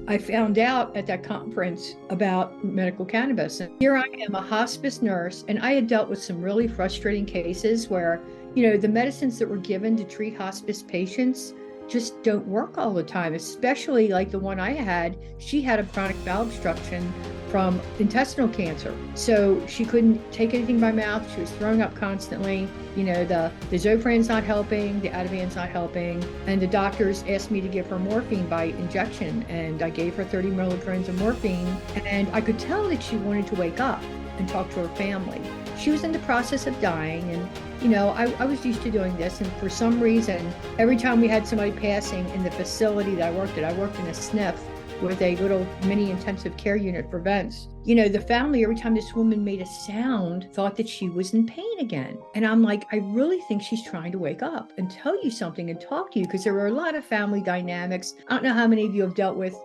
I found out at that conference about medical cannabis. And here I am, a hospice nurse, and I had dealt with some really frustrating cases where, the medicines that were given to treat hospice patients just don't work all the time, especially like the one I had. She had a chronic bowel obstruction from intestinal cancer. So she couldn't take anything by mouth. She was throwing up constantly. The Zofran's not helping, the Ativan's not helping. And the doctors asked me to give her morphine by injection. And I gave her 30 milligrams of morphine. And I could tell that she wanted to wake up and talk to her family. She was in the process of dying. And I was used to doing this, and for some reason, every time we had somebody passing in the facility that I worked in a SNF with a little mini intensive care unit for vents. The family, every time this woman made a sound, thought that she was in pain again. And I'm like, I really think she's trying to wake up and tell you something and talk to you, because there were a lot of family dynamics. I don't know how many of you have dealt with,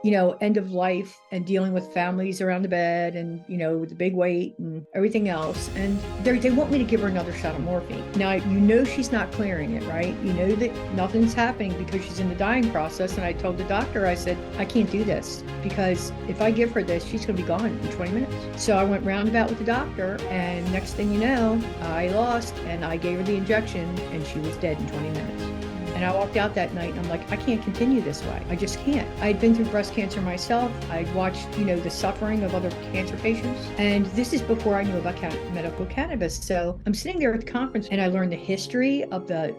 end of life and dealing with families around the bed and, with the big weight and everything else. And they want me to give her another shot of morphine. Now, she's not clearing it, right? That nothing's happening because she's in the dying process. And I told the doctor, I said, I can't do this, because if I give her this, she's going to be gone in 20 minutes. So I went roundabout with the doctor, and next thing you know, I lost, and I gave her the injection, and she was dead in 20 minutes. And I walked out that night and I'm like, I can't continue this way. I just can't. I had been through breast cancer myself. I'd watched, the suffering of other cancer patients. And this is before I knew about medical cannabis. So I'm sitting there at the conference and I learned the history of the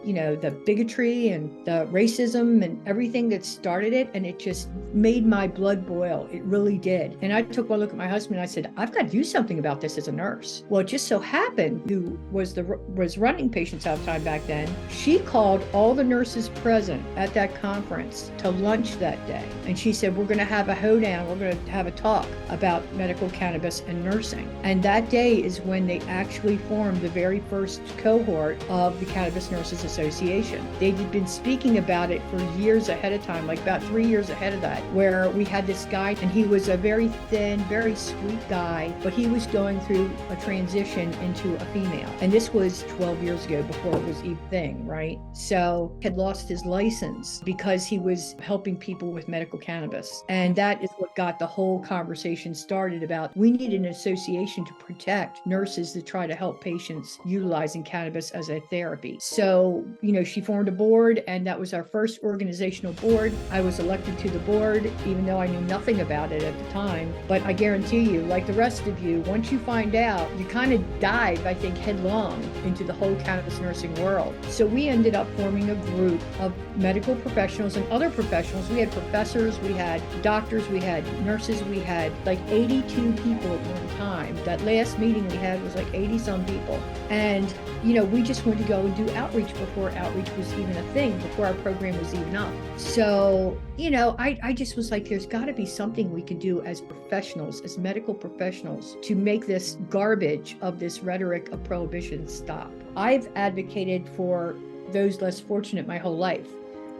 bigotry and the racism and everything that started it. And it just made my blood boil. It really did. And I took one look at my husband and I said, I've got to do something about this as a nurse. Well, it just so happened, who was running Patients Out of Time back then, she called all the nurses present at that conference to lunch that day. And she said, we're going to have a hoedown. We're going to have a talk about medical cannabis and nursing. And that day is when they actually formed the very first cohort of the Cannabis Nurses Association. They'd been speaking about it for years ahead of time, like about 3 years ahead of that, where we had this guy, and he was a very thin, very sweet guy, but he was going through a transition into a female. And this was 12 years ago, before it was even a thing, right? So had lost his license because he was helping people with medical cannabis. And that is what got the whole conversation started about, we need an association to protect nurses that try to help patients utilizing cannabis as a therapy. So, she formed a board, and that was our first organizational board. I was elected to the board, even though I knew nothing about it at the time. But I guarantee you, like the rest of you, once you find out, you kind of dive, I think, headlong into the whole cannabis nursing world. So we ended up forming a group of medical professionals and other professionals. We had professors, we had doctors, we had nurses, we had like 82 people at one time. That last meeting we had was like 80 some people. And, we just wanted to go and do outreach before outreach was even a thing, before our program was even up. So, I just was like, there's got to be something we can do as professionals, as medical professionals, to make this garbage of this rhetoric of prohibition stop. I've advocated for those less fortunate my whole life.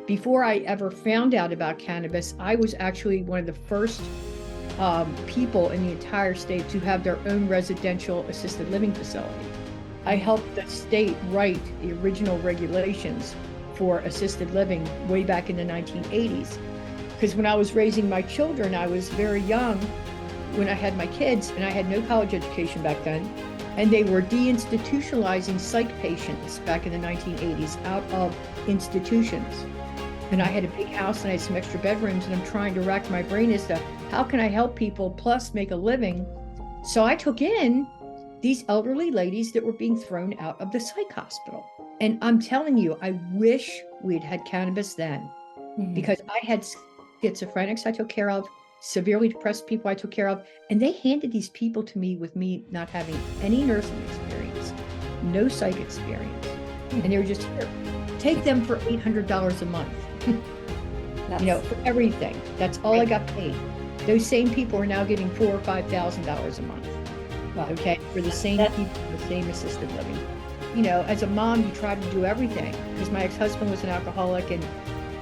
Before I ever found out about cannabis, I was actually one of the first people in the entire state to have their own residential assisted living facility. I helped the state write the original regulations for assisted living way back in the 1980s. Because when I was raising my children, I was very young when I had my kids, and I had no college education back then. And they were deinstitutionalizing psych patients back in the 1980s out of institutions. And I had a big house and I had some extra bedrooms, and I'm trying to rack my brain as to how can I help people plus make a living. So I took in these elderly ladies that were being thrown out of the psych hospital. And I'm telling you, I wish we'd had cannabis then, because I had schizophrenics I took care of, severely depressed people I took care of, and they handed these people to me with me not having any nursing experience, no psych experience. And they were just here. Take them for $800 a month, for everything. That's all I got paid. Those same people are now getting $4,000 or $5,000 a month. Wow. Okay, for the same people, the same assisted living. As a mom, you try to do everything, because my ex-husband was an alcoholic, and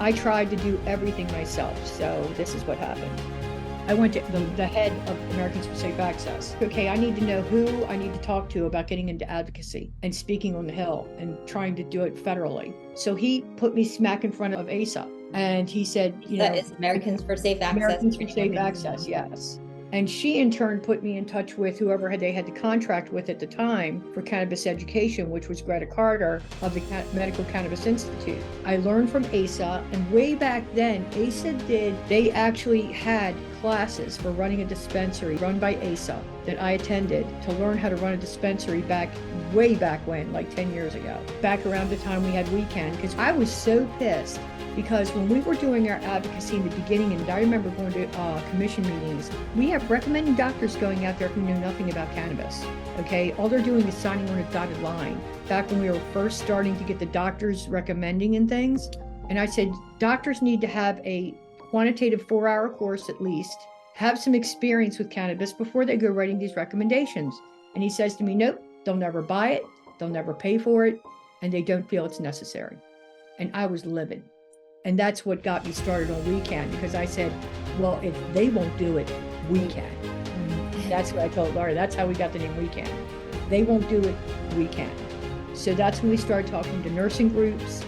I tried to do everything myself. So this is what happened. I went to the head of Americans for Safe Access. Okay, I need to know who I need to talk to about getting into advocacy and speaking on the Hill and trying to do it federally. So he put me smack in front of ASA. And he said, that is Americans for Safe Access. Americans for Safe Access, yes. And she in turn put me in touch with whoever they had the contract with at the time for cannabis education, which was Greta Carter of the Medical Cannabis Institute. I learned from ASA, and way back then, they actually had classes for running a dispensary run by ASA that I attended to learn how to run a dispensary way back when, like 10 years ago, back around the time we had weekend, because I was so pissed. Because when we were doing our advocacy in the beginning, and I remember going to commission meetings, we have recommending doctors going out there who know nothing about cannabis, okay? All they're doing is signing on a dotted line. Back when we were first starting to get the doctors recommending and things, and I said, doctors need to have a quantitative 4-hour course at least, have some experience with cannabis before they go writing these recommendations. And he says to me, nope, they'll never buy it, they'll never pay for it, and they don't feel it's necessary. And I was livid. And that's what got me started on WeCan, because I said, well, if they won't do it, we can. That's what I told Laura. That's how we got the name WeCan. They won't do it, we can. So that's when we started talking to nursing groups,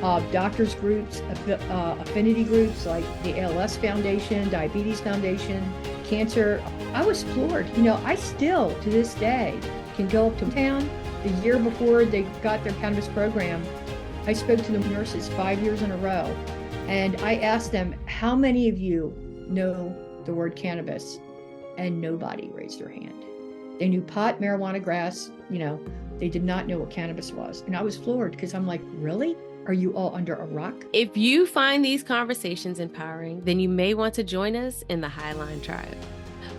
doctors groups, affinity groups like the ALS Foundation, Diabetes Foundation, cancer. I was floored. I still, to this day, can go up to town. The year before they got their cannabis program, I spoke to the nurses 5 years in a row, and I asked them, how many of you know the word cannabis? And nobody raised their hand. They knew pot, marijuana, grass, they did not know what cannabis was. And I was floored, because I'm like, really? Are you all under a rock? If you find these conversations empowering, then you may want to join us in the Highline Tribe.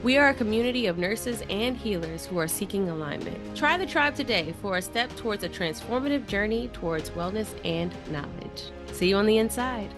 We are a community of nurses and healers who are seeking alignment. Try the tribe today for a step towards a transformative journey towards wellness and knowledge. See you on the inside.